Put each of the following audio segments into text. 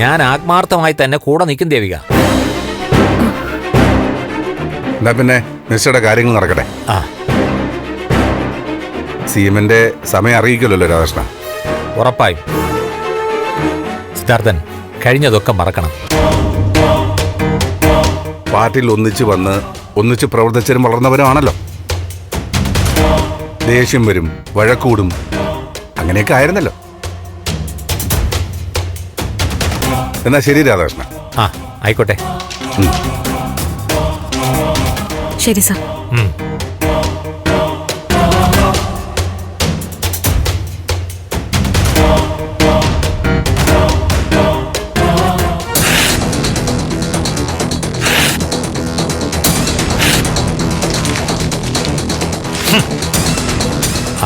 ഞാൻ ആത്മാർത്ഥമായി തന്നെ കൂടെ നിൽക്കും ദേവിക. എന്നാ പിന്നെ മിസ്റ്ററുടെ കാര്യങ്ങൾ നടക്കട്ടെ. ആ സിഎമ്മിന്റെ സമയം അറിയിക്കല്ലോ രാധാകൃഷ്ണ. ഉറപ്പായും. സിദ്ധാർത്ഥൻ, കഴിഞ്ഞതൊക്കെ മറക്കണം. പാർട്ടിയിൽ ഒന്നിച്ച് വന്ന് ഒന്നിച്ച് പ്രവർത്തിച്ചവരും വളർന്നവരുമാണല്ലോ. ദേഷ്യം വരും, വഴക്കൂടും, അങ്ങനെയൊക്കെ ആയിരുന്നല്ലോ. എന്നാ ശരി രാധാകൃഷ്ണ. ആ ആയിക്കോട്ടെ. ശരി സാർ.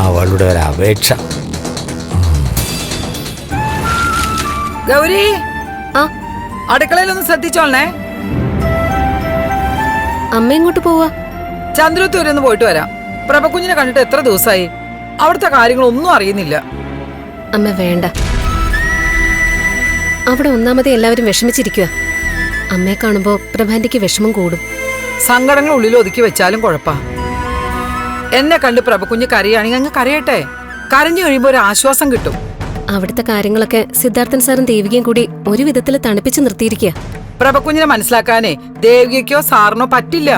അവളുടെ ഒരു അപേക്ഷ. ഗൗരി, ആ അടുക്കളയിലൊന്ന് ശ്രദ്ധിച്ചോളണേ. അമ്മ എങ്ങോട്ട് പോവാ? ചന്ദ്രത്തൂര് ഒന്ന് പോയിട്ട് വരാം. പ്രഭകുഞ്ഞിനെ കണ്ടിട്ട് എത്ര ദിവസമായി. അവിടുത്തെ കാര്യങ്ങളൊന്നും അറിയുന്നില്ല. അമ്മ വേണ്ട. അവിടെ ഒന്നാമത് എല്ലാവരും വിഷമിച്ചിരിക്കുക. അമ്മയെ കാണുമ്പോ പ്രഭാന്റിക്ക് വിഷമം കൂടും. സങ്കടങ്ങൾ ഉള്ളിൽ ഒതുക്കി വെച്ചാലും കുഴപ്പാ. എന്നെ കണ്ട് പ്രഭകുഞ്ഞ് കരയാണെങ്കിൽ അങ്ങ് കരയട്ടെ. കരഞ്ഞു കഴിയുമ്പോ ഒരു ആശ്വാസം കിട്ടും. അവിടുത്തെ കാര്യങ്ങളൊക്കെ സിദ്ധാർത്ഥൻ സാറും ദേവികയും കൂടി ഒരു വിധത്തിൽ തണുപ്പിച്ച് നിർത്തിയിരിക്കുക. പ്രഭകുഞ്ഞിനെ മനസ്സിലാക്കാനേ ദേവികയ്ക്കോ സാറിനോ പറ്റില്ല.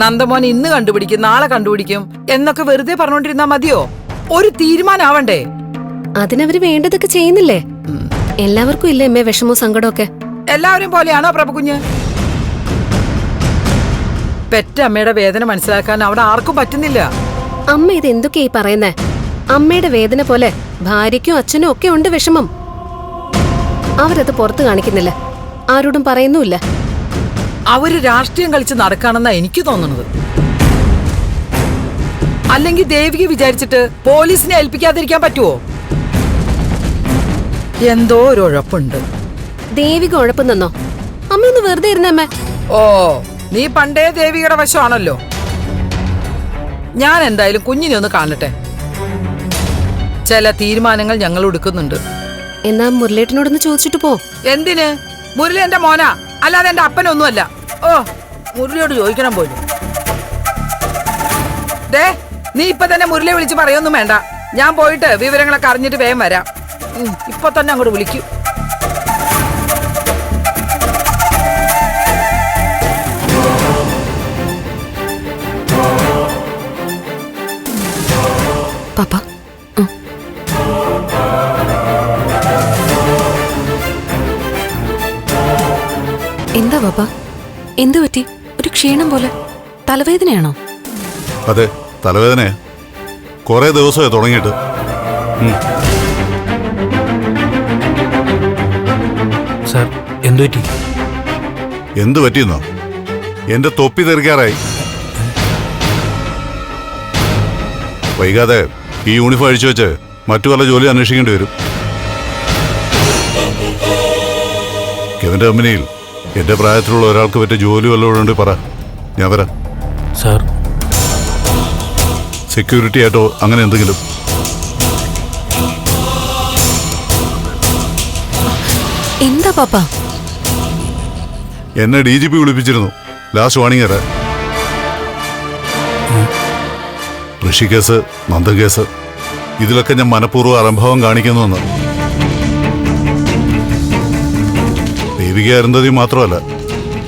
നന്ദമോൻ ഇന്ന് കണ്ടുപിടിക്കും, നാളെ കണ്ടുപിടിക്കും എന്നൊക്കെ വെറുതെ പറഞ്ഞോണ്ടിരുന്നാ മതിയോ? ഒരു തീരുമാനാവണ്ടേ? അതിനവര് വേണ്ടതൊക്കെ ചെയ്യുന്നില്ലേ? എല്ലാവർക്കും ഇല്ലേ അമ്മേ വിഷമവും സങ്കടമൊക്കെ? എല്ലാവരും പോലെയാണോ പ്രഭകുഞ്ഞ്? പെറ്റ അമ്മയുടെ വേദന മനസ്സിലാക്കാൻ അവിടെ ആർക്കും പറ്റുന്നില്ല. അമ്മ ഇത് എന്തൊക്കെയായി പറയുന്നേ? അമ്മയുടെ വേദന പോലെ ഭാര്യയ്ക്കും അച്ഛനും ഒക്കെ ഉണ്ട് വിഷമം. അവരത് പുറത്തു കാണിക്കുന്നില്ല, ആരോടും പറയുന്നുമില്ല. അവര് രാഷ്ട്രീയം കളിച്ച് നടക്കാണെന്നാ എനിക്ക് തോന്നുന്നത്. അല്ലെങ്കിൽ ദേവിക വിചാരിച്ചിട്ട് പോലീസിനെ ഏൽപ്പിക്കാതിരിക്കാൻ പറ്റുമോ? എന്തോ ഒരു ഉഴപ്പുണ്ട്. ദേവിക ഉഴപ്പുന്നോ? അമ്മയൊന്ന് വെറുതെ ഇരുന്നമ്മേ. ഓ, നീ പണ്ടേ ദേവികയുടെ വശമാണല്ലോ. ഞാൻ എന്തായാലും കുഞ്ഞിനെ ഒന്ന് കാണട്ടെ. ചില തീരുമാനങ്ങൾ ഞങ്ങൾ എടുക്കുന്നുണ്ട്. എന്നാ മുരളേട്ടനോടൊന്ന് ചോദിച്ചിട്ട് പോ. എന്തിന്? മുരളി എന്റെ മോനാ, അല്ലാതെ എന്റെ അപ്പനൊന്നുമല്ല. ഓ, മുരളിയോട് ചോദിക്കണം പോലും. ദേ, നീ ഇപ്പൊ തന്നെ മുരളിയെ വിളിച്ച് പറയൊന്നും വേണ്ട. ഞാൻ പോയിട്ട് വിവരങ്ങളൊക്കെ അറിഞ്ഞിട്ട് വേഗം വരാം. ഇപ്പൊ തന്നെ അങ്ങോട്ട് വിളിക്കൂ. പാപ്പ, എന്താ പാപ്പ? എന്തു പറ്റി? ഒരു ക്ഷീണം പോലെ. തലവേദനയാണോ? അതെ, തലവേദനയാ. കുറെ ദിവസമായി തുടങ്ങിയിട്ട്. സാർ, എന്തു പറ്റി? എന്തു പറ്റിയെന്നോ? എന്റെ തൊപ്പി തെറിക്കാറായി. വൈകാതെ ഈ യൂണിഫോം അഴിച്ചു വെച്ച് മറ്റു പല ജോലി അന്വേഷിക്കേണ്ടി വരും. കെവിന്റെ കമ്പനിയിൽ എന്റെ പ്രായത്തിലുള്ള ഒരാൾക്ക് പറ്റിയ ജോലി വല്ലതുകൊണ്ട് പറ, ഞാൻ വരാം. സാർ, സെക്യൂരിറ്റി ആയിട്ടോ അങ്ങനെ എന്തെങ്കിലും. എന്താ പാപ്പ? എന്നെ DGP വിളിപ്പിച്ചിരുന്നു ലാസ്റ്റ് വാണിംഗ് തരാൻ. ഋഷി കേസ്, നന്ദൻ കേസ്, ഇതിലൊക്കെ ഞാൻ മനഃപൂർവ്വം അലംഭാവം കാണിക്കുന്നുവെന്ന്. ദേവിക അരുന്ധതി മാത്രമല്ല,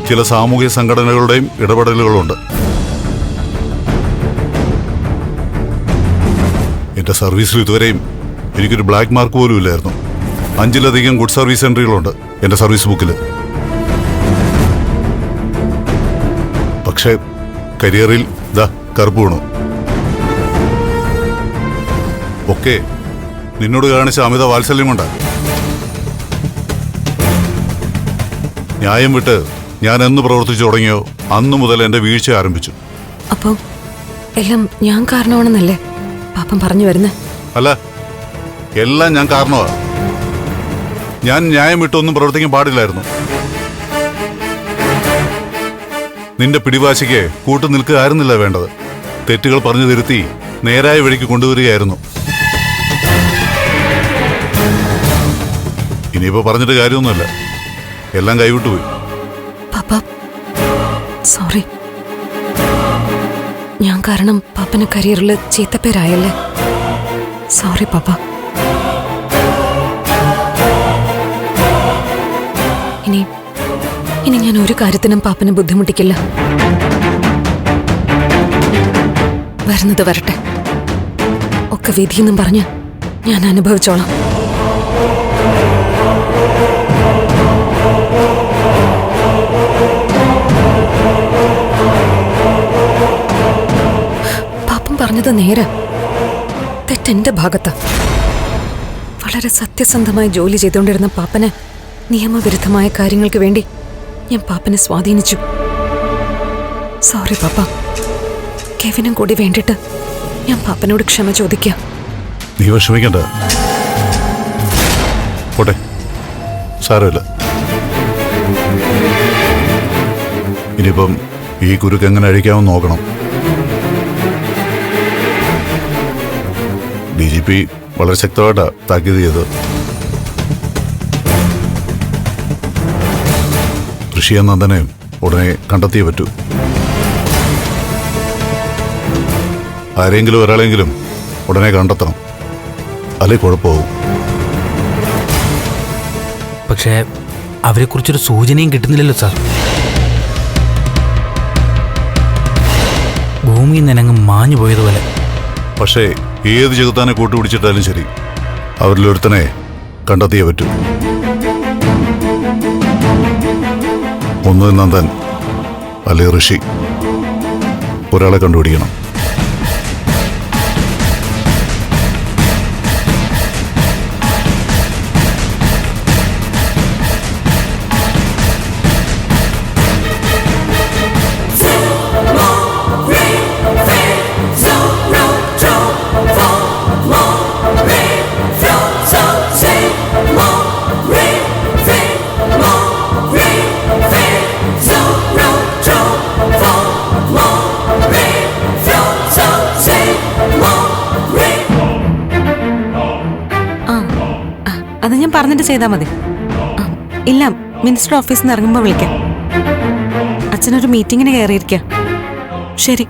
ചില സാമൂഹിക സംഘടനകളുടെയും ഇടപെടലുകളുണ്ട്. എന്റെ സർവീസിൽ ഇതുവരെയും എനിക്കൊരു ബ്ലാക്ക് മാർക്ക് പോലും ഇല്ലായിരുന്നു. 5-ലധികം ഗുഡ് സർവീസ് എൻട്രികളുണ്ട് എന്റെ സർവീസ് ബുക്കിൽ. പക്ഷേ കരിയറിൽ കറുപ്പ് വീണു. ഒക്കെ നിന്നോട് കാണിച്ച അമിത വാത്സല്യം കൊണ്ടാ. ന്യായം വിട്ട് ഞാൻ എന്ന് പ്രവർത്തിച്ചു തുടങ്ങിയോ അന്നു മുതൽ എന്റെ വീഴ്ച ആരംഭിച്ചു. അപ്പോ എല്ലാം ഞാൻ കാരണമാണെന്നല്ലേ പാപ്പൻ പറഞ്ഞു വരുന്നേ? അല്ല, എല്ലാം ഞാൻ കാരണമാ. ഞാൻ ന്യായം വിട്ടൊന്നും പ്രവർത്തിക്കാൻ പാടില്ലായിരുന്നു. നിന്റെ പിടിവാശിക്ക് കൂട്ടു നിൽക്കുകയായിരുന്നില്ല വേണ്ടത്. തെറ്റുകൾ പറഞ്ഞു തിരുത്തി നേരായ വഴിക്ക് കൊണ്ടുവരികയായിരുന്നു. ഇനിയിപ്പോ പറഞ്ഞിട്ട് കാര്യമൊന്നുമില്ല, എല്ലാം കൈവിട്ടു പോയി. പാപ്പ സോറി. ഞാൻ കാരണം പാപ്പന് കരിയറിൽ ചീത്തപ്പേരായല്ലേ. സോറി പാപ്പ. ഇനി ഞാൻ ഒരു കാര്യത്തിനും പാപ്പനെ ബുദ്ധിമുട്ടിക്കില്ല. വരുന്നത് വരട്ടെ, ഒക്കെ വിധിയെന്നും പറഞ്ഞ് ഞാൻ അനുഭവിച്ചോളാം. പാപ്പൻ പറഞ്ഞത് നേരെ, തെറ്റെന്റെ ഭാഗത്താ. വളരെ സത്യസന്ധമായി ജോലി ചെയ്തുകൊണ്ടിരുന്ന പാപ്പനെ നിയമവിരുദ്ധമായ കാര്യങ്ങൾക്ക് വേണ്ടി ഞാൻ പാപ്പനെ സ്വാധീനിച്ചു. സോറി പാപ്പ. കെവിനും കൂടി വേണ്ടിട്ട് ഞാൻ പാപ്പനോട് ക്ഷമ ചോദിക്കാം. നീ വിഷമിക്കണ്ട, പോട്ടെ, സാരമില്ല. ഇനിയിപ്പം ഈ കുരുക്ക് എങ്ങനെ അഴിക്കാമെന്ന് നോക്കണം. DGP വളരെ ശക്തമായിട്ടാ താക്കീത് ചെയ്തത്. ഋഷിയെ നന്ദനെ ഉടനെ കണ്ടെത്തിയേ പറ്റൂ. ആരെങ്കിലും ഒരാളെങ്കിലും ഉടനെ കണ്ടെത്തണം, അല്ലെ കുഴപ്പമാവും. പക്ഷേ അവരെക്കുറിച്ചൊരു സൂചനയും കിട്ടുന്നില്ലല്ലോ സാർ. ഭൂമിയിൽ നിന്നങ്ങ് മാഞ്ഞു പോയതുപോലെ. പക്ഷേ ഏത് ചെകുത്താനെ കൂട്ടുപിടിച്ചിട്ടാലും ശരി, അവരിലൊരുത്തനെ കണ്ടെത്തിയേ പറ്റൂ. ഒന്ന് നന്ദൻ, അല്ലെ ഋഷി, ഒരാളെ കണ്ടുപിടിക്കണം. അത് ഞാൻ പറഞ്ഞിട്ട് ചെയ്താൽ മതി. ഇല്ല, മിനിസ്റ്റർ ഓഫീസിൽ നിന്ന് ഇറങ്ങുമ്പോൾ വിളിക്കാം. അച്ഛനൊരു മീറ്റിങ്ങിന് കയറിയിരിക്കുക. ശരി.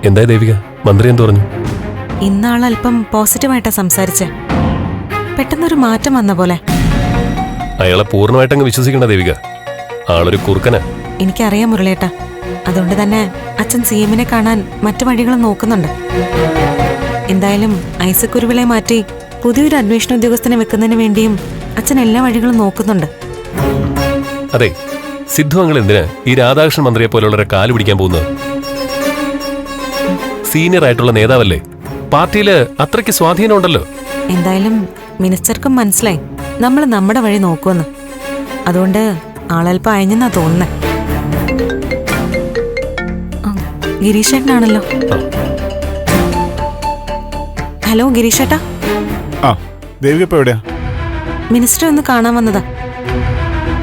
എന്താ ദേവിക, മന്ത്രി എന്ത് പറഞ്ഞു? ഇന്നാളല്പം പോസിറ്റീവായിട്ടാ സംസാരിച്ചേ. പെട്ടെന്നൊരു മാറ്റം വന്ന പോലെ. അയാളെ പൂർണ്ണമായിട്ടങ്ങ് വിശ്വസിക്കണ്ട ദേവിക, ആളൊരു കുറുക്കനാ. എനിക്കറിയാം മുരളേട്ടാ. അതുകൊണ്ട് തന്നെ അച്ഛൻ CM-നെ കാണാൻ മറ്റു വഴികളും നോക്കുന്നുണ്ട്. എന്തായാലും ഐസക് കുരുവിളെ മാറ്റി പുതിയൊരു അന്വേഷണ ഉദ്യോഗസ്ഥനെ വെക്കുന്നതിന് വേണ്ടിയും അച്ഛൻ എല്ലാ വഴികളും നോക്കുന്നുണ്ട്. അതെ, സിദ്ധു അങ്ങൾ എന്തിനാ ഈ രാധാകൃഷ്ണൻ മന്ത്രിയെ പോലുള്ളവരെ കാല് പിടിക്കാൻ പോകുന്നത്? സീനിയർ ആയിട്ടുള്ള നേതാവല്ലേ, പാർട്ടിയില് അത്രയ്ക്ക് സ്വാധീനം ഉണ്ടല്ലോ. എന്തായാലും മിനിസ്റ്റർക്കും മനസ്സിലായി നമ്മൾ നമ്മുടെ വഴി നോക്കുമെന്ന്. അതുകൊണ്ട് ആളൽപ്പം അയഞ്ഞെന്നാ തോന്നുന്നേ. ഗിരീഷേട്ടനാണല്ലോ. ഹലോ ഗിരീഷേട്ടാ. ദേവിക ഇപ്പൊ എവിടെയാ? മിനിസ്റ്റർ ഒന്ന് കാണാൻ വന്നതാ,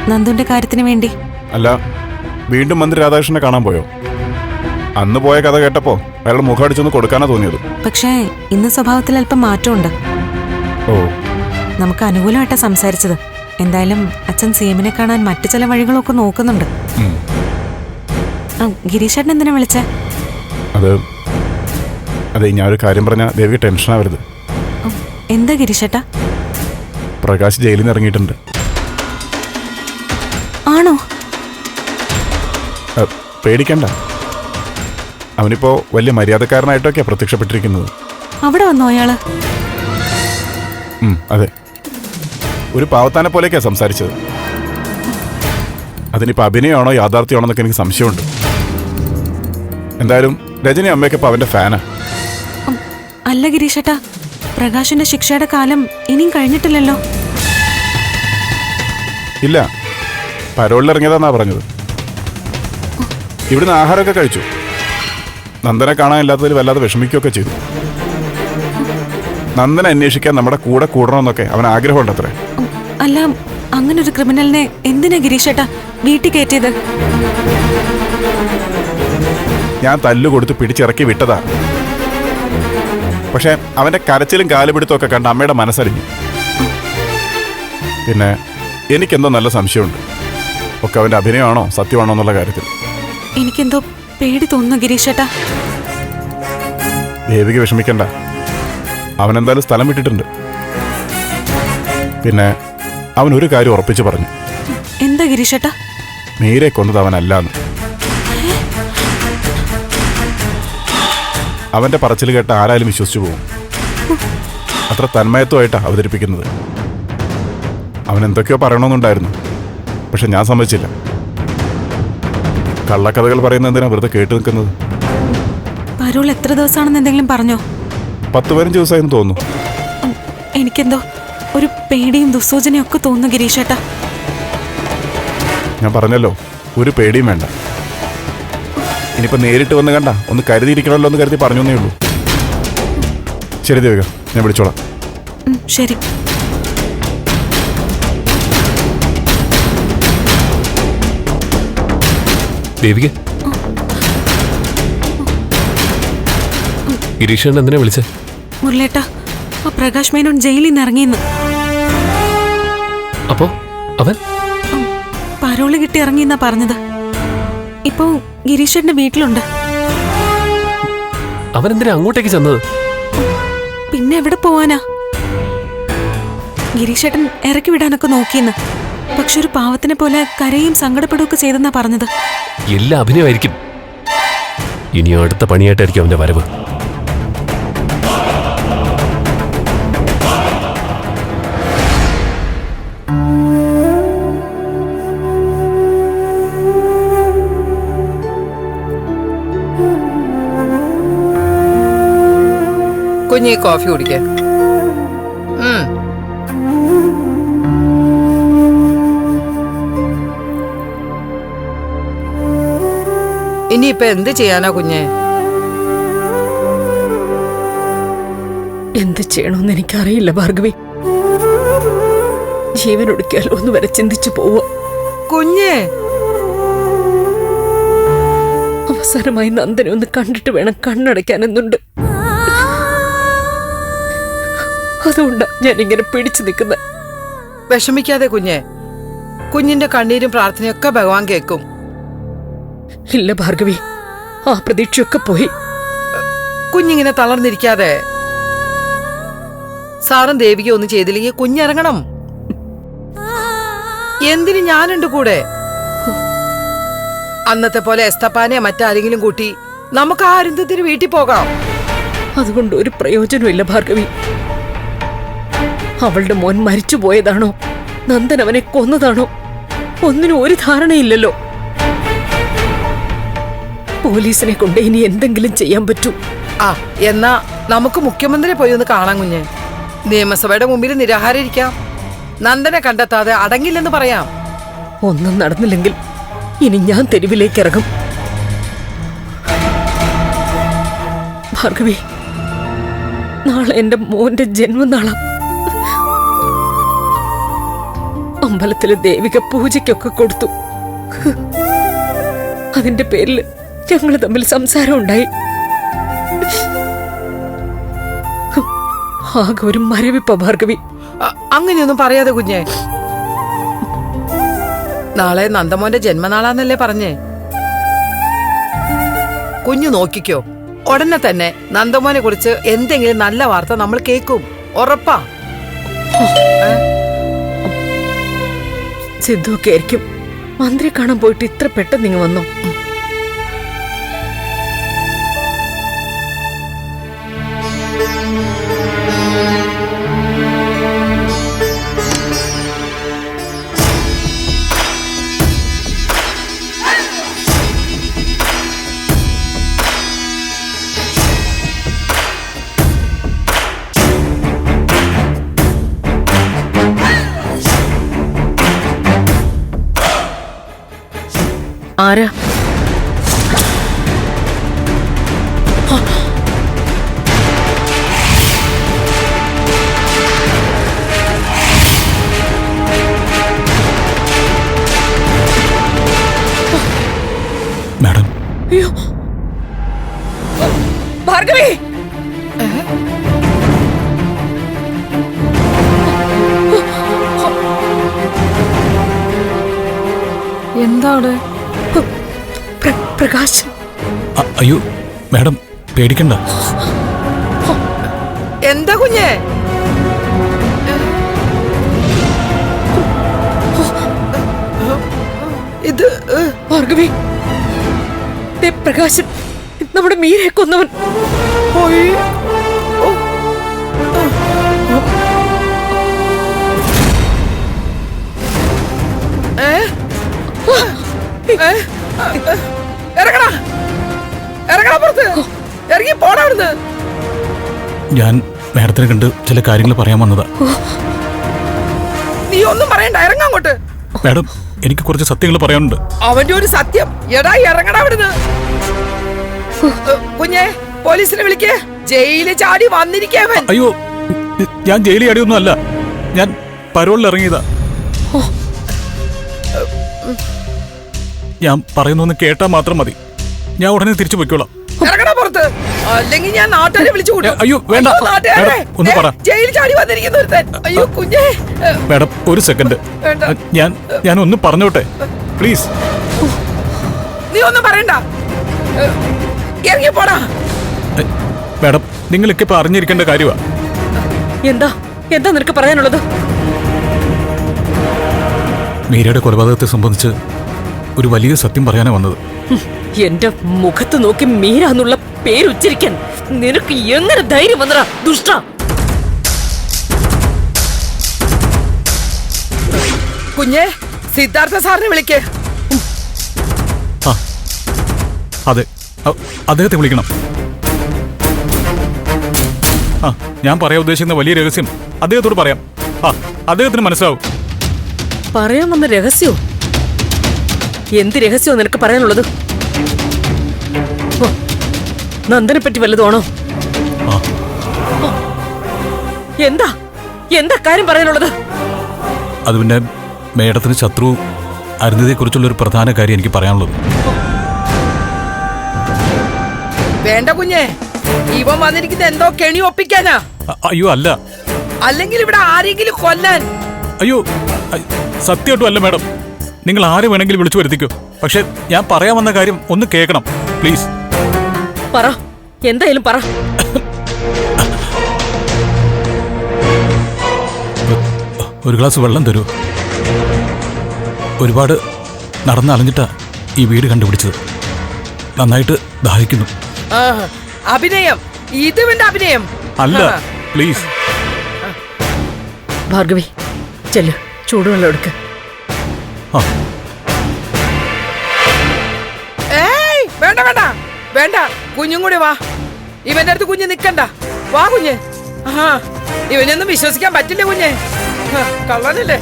നന്ദുന്റെ കാര്യത്തിന് വേണ്ടി. അല്ല, വീണ്ടും മന്ത്രി രാധാകൃഷ്ണനെ കാണാൻ പോയോ? അന്ന് പോയ കഥ കേട്ടപ്പോ അയാളുടെ മുഖം അടിച്ചൊന്ന് കൊടുക്കാനാ തോന്നിയത്. പക്ഷേ ഇന്ന് സ്വഭാവത്തിൽ അല്പം മാറ്റമുണ്ട്. ഓ, നമുക്ക് അനുകൂലമായിട്ടാ സംസാരിച്ചത്. എന്തായാലും അച്ഛൻ CM-നെ കാണാൻ മറ്റു ചില വഴികളൊക്കെ നോക്കുന്നുണ്ട്. ഗിരീഷേട്ടൻ എന്തിനാ വിളിച്ചേ? അതെ, ഞാനൊരു കാര്യം പറഞ്ഞ ദേവിക ടെൻഷനാവരുത്. എന്താ ഗിരീഷേട്ടാ? പ്രകാശ് ജയിലിൽ നിന്ന് ഇറങ്ങിയിട്ടുണ്ട്. ആണോ? പേടിക്കണ്ട, അവനിപ്പോ വലിയ മര്യാദക്കാരനായിട്ടൊക്കെയാ പ്രത്യക്ഷപ്പെട്ടിരിക്കുന്നത്. അവിടെ വന്നോ അയാള്? അതെ, ഒരു പാവത്താനെ പോലെയൊക്കെയാ സംസാരിച്ചത്. അതിനിപ്പോ അഭിനയമാണോ യാഥാർത്ഥ്യമാണോ എന്നൊക്കെ എനിക്ക് സംശയമുണ്ട്. എന്തായാലും രജനി അമ്മയൊക്കെ ഇപ്പൊ അവന്റെ ഫാനാ. അല്ല ഗിരീഷേട്ടാ, പ്രകാശിന്റെ ശിക്ഷയുടെ കാലം ഇനിയും കഴിഞ്ഞിട്ടില്ലല്ലോ. ഇല്ല, പരോളിൽ ഇറങ്ങിയതാന്നാ പറഞ്ഞത്. ഇവിടുന്ന് ആഹാരമൊക്കെ കഴിച്ചു. നന്ദനെ കാണാനില്ലാത്തതിൽ വല്ലാതെ വിഷമിക്കുകയൊക്കെ ചെയ്തു. നന്ദനെ അന്വേഷിക്കാൻ നമ്മുടെ കൂടെ കൂടണമെന്നൊക്കെ അവൻ ആഗ്രഹമുണ്ടത്രേ. അല്ല, അങ്ങനൊരു ക്രിമിനലിനെ എന്തിനാ ഗിരീഷേട്ടാ വീട്ടിൽ കയറ്റിയത്? ഞാൻ തല്ലു കൊടുത്ത് പിടിച്ചിറക്കി വിട്ടതാ. പക്ഷെ അവന്റെ കരച്ചിലും കാലുപിടുത്തമൊക്കെ കണ്ട് അമ്മയുടെ മനസ്സറിഞ്ഞു. പിന്നെ എനിക്കെന്തോ നല്ല സംശയമുണ്ട്. ഒക്കെ അവൻ്റെ അഭിനയമാണോ സത്യമാണോ എന്നുള്ള കാര്യത്തിൽ. എനിക്കെന്തോ പേടി തോന്നുന്നു ഗിരീഷേട്ടാ. ദേവിക വിഷമിക്കണ്ട, അവനെന്തായാലും സ്ഥലം വിട്ടിട്ടുണ്ട്. പിന്നെ അവൻ ഒരു കാര്യം ഉറപ്പിച്ച് പറഞ്ഞു. എന്താ ഗിരീഷേട്ടാ? മീരെ കൊന്നത് അവനല്ലാന്ന്. അവന്റെ പറച്ചിൽ കേട്ട ആരായാലും വിശ്വസിച്ചു പോകും. അത്ര തന്മയത്വമായിട്ടാണ് അവതരിപ്പിക്കുന്നത്. അവൻ എന്തൊക്കെയോ പറയണമെന്നുണ്ടായിരുന്നു, പക്ഷെ ഞാൻ സമ്മതിച്ചില്ല. കള്ളക്കഥകൾ പറയുന്ന എന്തിനാ വെറുതെ കേട്ടു നിൽക്കുന്നത്? പരോൾ എത്ര ദിവസമാണെന്ന് എന്തെങ്കിലും പറഞ്ഞോ? 10-15 ദിവസമായെന്ന് തോന്നുന്നു. എനിക്കെന്തോ ഒരു പേടിയും ദുസ്സൂചനയും ഒക്കെ തോന്നുന്നു ഗിരീഷേട്ടാ. ഞാൻ പറഞ്ഞല്ലോ, ഒരു പേടിയും വേണ്ട. ഇനിയിപ്പോൾ നേരിട്ട് വന്ന് കണ്ട ഒന്ന് കരുതിയിരിക്കണമല്ലോ എന്ന് കരുതി പറഞ്ഞേ ഉള്ളൂ. ശരി ദേവിക, ഞാൻ വിളിച്ചോളാം. ശരി. ദേവിക, ഗിരീഷൻ എന്തിനാ വിളിച്ചേ? മുരളേട്ടാ, ആ പ്രകാശ് മേനോൻ ജയിലിൽ നിന്ന് ഇറങ്ങിയെന്ന്. അപ്പോ അവൻ പരോള് കിട്ടി ഇറങ്ങിയെന്നാ പറഞ്ഞത്. ഇപ്പോ ഗിരീഷേട്ടന്റെ വീട്ടിലുണ്ട്. അവൻ എന്തിനാ അങ്ങോട്ടേക്ക് ചെന്നത്? പിന്നെ എവിടെ പോവാനാ? ഗിരീഷേട്ടൻ ഇറക്കി വിടാനൊക്കെ നോക്കിയെന്ന്. പക്ഷെ ഒരു പാവത്തിനെ പോലെ കരയും സങ്കടപ്പെടുകയൊക്കെ ചെയ്തെന്നാ പറഞ്ഞത്. എല്ലാ അഭിനയമായിരിക്കും. ഇനി അടുത്ത പണിയായിട്ടായിരിക്കും അവന്റെ വരവ്. കുഞ്ഞി കോഫി കുടിക്ക. ഇനിയിപ്പൊ എന്ത് ചെയ്യാനാ കുഞ്ഞെ? എന്ത് ചെയ്യണമെന്ന് എനിക്കറിയില്ല ഭാർഗവി. ജീവൻ ഒടുക്കിയാലോ എന്ന് വരെ ചിന്തിച്ചു പോവോ. കുഞ്ഞെ, അവസാനമായി നന്ദനെ ഒന്ന് കണ്ടിട്ട് വേണം കണ്ണടയ്ക്കാനെന്നുണ്ട്. അതുകൊണ്ടാ ഞാനിങ്ങനെ പിടിച്ചു നിൽക്കുന്നത്. വിഷമിക്കാതെ കുഞ്ഞെ. കുഞ്ഞിന്റെ കണ്ണീരും പ്രാർത്ഥനയൊക്കെ ഭഗവാൻ കേൾക്കും. ഇല്ല ഭാർഗവി, ആ പ്രതീക്ഷയൊക്കെ പോയി. കുഞ്ഞിങ്ങനെ തളർന്നിരിക്കാതെ. സാറും ദേവിക ഒന്നും ചെയ്തില്ലെങ്കിൽ കുഞ്ഞിറങ്ങണം. എന്തിന് ഞാനുണ്ട് കൂടെ. അന്നത്തെ പോലെ എസ്തപ്പാനെ മറ്റാരെങ്കിലും കൂട്ടി നമുക്ക് ആ അരുന്ധത്തിന് വീട്ടിൽ പോകാം. അതുകൊണ്ട് ഒരു പ്രയോജനമില്ല ഭാർഗവി. അവളുടെ മോൻ മരിച്ചു പോയതാണോ നന്ദൻ അവനെ കൊന്നതാണോ ഒന്നിനും ഒരു ധാരണയില്ലല്ലോ. പോലീസിനെ കൊണ്ട് ഇനി എന്തെങ്കിലും ചെയ്യാൻ പറ്റൂ. ആ, എന്നാ നമുക്ക് മുഖ്യമന്ത്രിയെ പോയി ഒന്ന് കാണാൻ കുഞ്ഞ്. നിയമസഭയുടെ മുമ്പിൽ നിരാഹാരിക്കാം. നന്ദനെ കണ്ടെത്താതെ അടങ്ങില്ലെന്ന് പറയാം. ഒന്നും നടന്നില്ലെങ്കിൽ ഇനി ഞാൻ തെരുവിലേക്ക് ഇറങ്ങും. ഭാർഗവി, നാളെ എന്റെ മോന്റെ ജന്മനാളാ. അമ്പലത്തിലെ ദേവിക പൂജയ്ക്കൊക്കെ കൊടുത്തു. അതിന്റെ പേരിൽ ഞങ്ങൾ തമ്മിൽ സംസാരം ഉണ്ടായി. ആകെ ഒരു മരവിപ്പ ഭാർഗവി. അങ്ങനെയൊന്നും പറയാതെ കുഞ്ഞെ. നാളെ നന്ദമോന്റെ ജന്മനാളാന്നല്ലേ പറഞ്ഞേ? കുഞ്ഞു നോക്കിക്കോ, ഉടനെ തന്നെ നന്ദമോനെ കുറിച്ച് എന്തെങ്കിലും നല്ല വാർത്ത നമ്മൾ കേൾക്കും. ഉറപ്പാ. സിദ്ധുവൊക്കെ ആയിരിക്കും മന്ത്രിയെ കാണാൻ പോയിട്ട് ഇത്ര പെട്ടെന്ന് നിങ്ങൾ വന്നോ? ആരാ? മാഡം, അയ്യോ ഭാർഗവി! എന്താ അവിടെ? പ്രകാശ് അയ്യോ മാഡം പേടിക്കണ്ട. എന്താ കുഞ്ഞെ? ഇത് ഭാർഗവി, ദേ പ്രകാശൻ, നമ്മുടെ മീരെ കൊന്നവൻ. പോയി. ഇറങ്ങടാ, ഇറങ്ങടാ പുറത്ത്, ഇറങ്ങി പോടാ അവിടുന്ന്. ഞാൻ മാഡത്തിനെ കണ്ട് ചില കാര്യങ്ങൾ പറയാൻ വന്നതാ. നീ ഒന്നും പറയണ്ട, ഇറങ്ങ അങ്ങോട്ട്. മാഡം, എനിക്ക് കുറച്ച് സത്യങ്ങൾ പറയാനുണ്ട്. അവന്റെ ഒരു സത്യം. എടാ ഇറങ്ങടാ അവിടുന്ന്. കുഞ്ഞെ, പോലീസിനെ വിളിക്കേ. ജയിലിൽ ചാടി വന്നിരിക്കവൻ. അയ്യോ, ഞാൻ ജയിലിൽ അടിയൊന്നും അല്ല, ഞാൻ പരോളിൽ ഇറങ്ങിയതാ. ഞാൻ പറയുന്നൊന്ന് കേട്ടാ മാത്രം മതി, ഞാൻ ഉടനെ തിരിച്ചു പോയിക്കോളാം. ഇറങ്ങടാ പുറത്ത്, അല്ലെങ്കിൽ ഞാൻ നാട്ടുകാരെ വിളിച്ചു കൂട്ടും. അയ്യോ വേണ്ട നാട്ടുകാരെ, മാഡം, ഒന്ന് പറ. ജയിലിൽ ചാടി വന്നിരിക്കുന്ന ഒരുത്തൻ. അയ്യോ കുഞ്ഞെ. മാഡം ഒരു സെക്കൻഡ്, വേണ്ട. ഞാൻ ഒന്ന് പറഞ്ഞോട്ടെ പ്ലീസ്. നീ ഒന്നും പറയണ്ട, ഇറങ്ങി പോടാ. മാഡം, നിങ്ങളൊക്കെ ഇപ്പൊ അറിഞ്ഞിരിക്കേണ്ട കാര്യമാ. എന്താ എന്താ നിനക്ക് പറയാനുള്ളത്? മീരയുടെ കൊലപാതകത്തെ സംബന്ധിച്ച് ഒരു വലിയ സത്യം പറയാനാ വന്നത്. എന്റെ മുഖത്ത് നോക്കി മീര എന്നുള്ള പേരുച്ചരിക്കാൻ നിനക്ക് എങ്ങനെ ധൈര്യം വന്നടാ ദുഷ്ട? കുഞ്ഞെ, സിദ്ധാർത്ഥ സാറിനെ വിളിക്കേ. ആ അതെ, അദ്ദേഹത്തെ വിളിക്കണം. ആ, ഞാൻ പറയാൻ ഉദ്ദേശിക്കുന്ന വലിയ രഹസ്യം അദ്ദേഹത്തോട് പറയാം. അദ്ദേഹത്തിന് മനസ്സിലാവും. പറയാൻ വന്ന രഹസ്യോ? എന്ത് രഹസ്യോ നിനക്ക് പറയാനുള്ളത്? നന്ദനെ പറ്റി വല്ലതുമാണോ? എന്താ എന്താ കാര്യം പറയാനുള്ളത്? അത് പിന്നെ മേഡത്തിന് ശത്രു അരുന്ധതിയെ കുറിച്ചുള്ള ഒരു പ്രധാന കാര്യം എനിക്ക് പറയാനുള്ളത്. വേണ്ട കുഞ്ഞെ, ഇവൻ വന്നിരിക്കുന്ന എന്തോ കെണി ഒപ്പിക്കാനാ. അയ്യോ അല്ല. അല്ലെങ്കിൽ ഇവിടെ ആരെങ്കിലും കൊല്ലാൻ. അയ്യോ സത്യമായിട്ടും അല്ല മാഡം. നിങ്ങൾ ആരെ വേണമെങ്കിലും വിളിച്ചു വരുത്തിക്കോ, പക്ഷെ ഞാൻ പറയാൻ വന്ന കാര്യം ഒന്ന് കേൾക്കണം പ്ലീസ്. പറ, എന്തായാലും പറ. ഒരു ഗ്ലാസ് വെള്ളം തരൂ. ഒരുപാട് നടന്നലഞ്ഞിട്ടാ ഈ വീട് കണ്ടുപിടിച്ചത്. നന്നായിട്ട് ദാഹിക്കുന്നു. അഭിനയം, ഇതുവിന്റെ അഭിനയം അല്ല, പ്ലീസ്. ഭാർഗവി, ചെല്ലു, ചൂടുവെള്ളം എടുക്ക്. ഏയ് വേണ്ട വേണ്ട വേണ്ട, കുഞ്ഞും കൂടി വാ. ഇവന്റെ അടുത്ത് കുഞ്ഞ് നിക്കണ്ട, വാ കുഞ്ഞ്. ഇവനൊന്നും വിശ്വസിക്കാൻ പറ്റില്ല കുഞ്ഞെ, കള്ളനല്ലേ.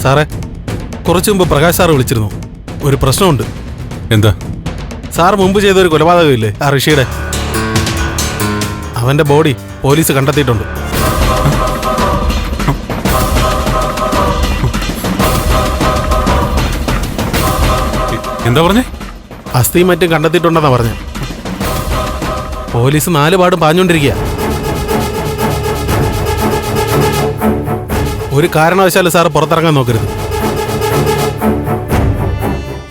സാറേ, കുറച്ചു മുമ്പ് പ്രകാശ് സാറ് വിളിച്ചിരുന്നു. ഒരു പ്രശ്നമുണ്ട്. എന്താ? സാർ മുമ്പ് ചെയ്തൊരു കൊലപാതകമില്ലേ ആ ഋഷിയുടെ, അവന്റെ ബോഡി പോലീസ് കണ്ടെത്തിയിട്ടുണ്ട്. എന്താ പറഞ്ഞേ? അസ്ഥിയും മറ്റും കണ്ടെത്തിയിട്ടുണ്ടെന്നാ പറഞ്ഞ. പോലീസ് 4 പാടും പാഞ്ഞുകൊണ്ടിരിക്കുക. ഒരു കാരണവശാലും സാർ പുറത്തിറങ്ങാൻ നോക്കരുത്.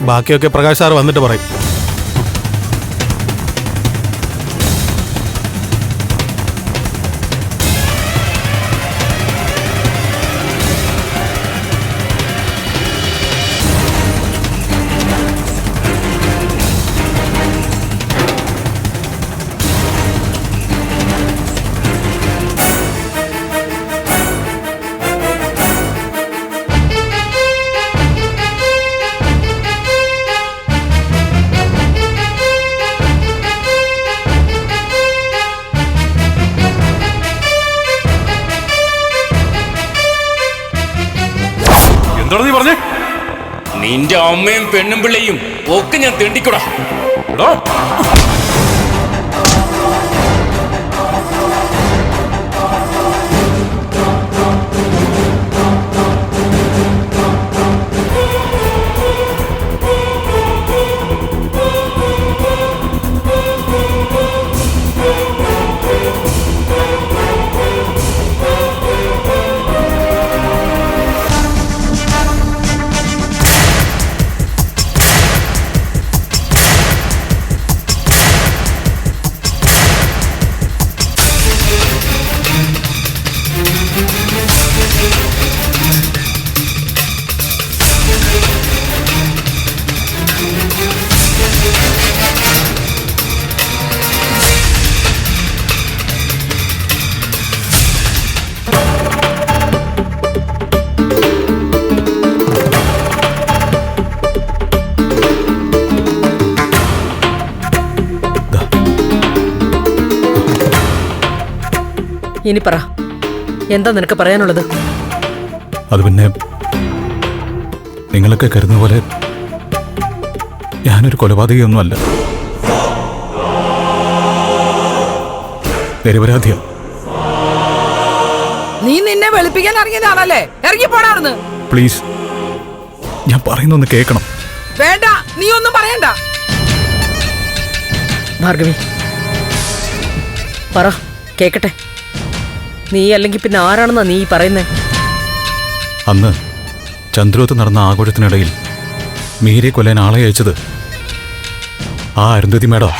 ബാക്കിയൊക്കെ പ്രകാശ് സാർ വന്നിട്ട് പറയും. നിന്റെ അമ്മയും പെണ്ണും പിള്ളയും ഒക്കെ ഞാൻ തെണ്ടിക്കൂടാ. എടോ, ഇനി പറ, എന്താ നിനക്ക് പറയാനുള്ളത്? അത് പിന്നെ നിങ്ങളൊക്കെ കരുതുന്ന പോലെ ഞാനൊരു കൊലപാതകയൊന്നുമല്ല. നിരപരാധിയാണ്. നീ നിന്നെ വെളുപ്പിക്കാൻ ഇറങ്ങിയതാണല്ലേ? ഇറങ്ങി പോടാർന്ന്. പ്ലീസ്, ഞാൻ പറയുന്നൊന്ന് കേൾക്കണം. വേണ്ട, നീ ഒന്നും പറയണ്ട. ഭാർഗവി, പറ, കേക്കട്ടെ. നീ അല്ലെങ്കിൽ പിന്നെ ആരാണെന്നാ നീ പറയുന്നേ? അന്ന് ചന്ദ്രോത്ത് നടന്ന ആഘോഷത്തിനിടയിൽ മീരെ കൊല്ലാൻ ആളെ അയച്ചത് ആ അരുന്ധതി മേഡം.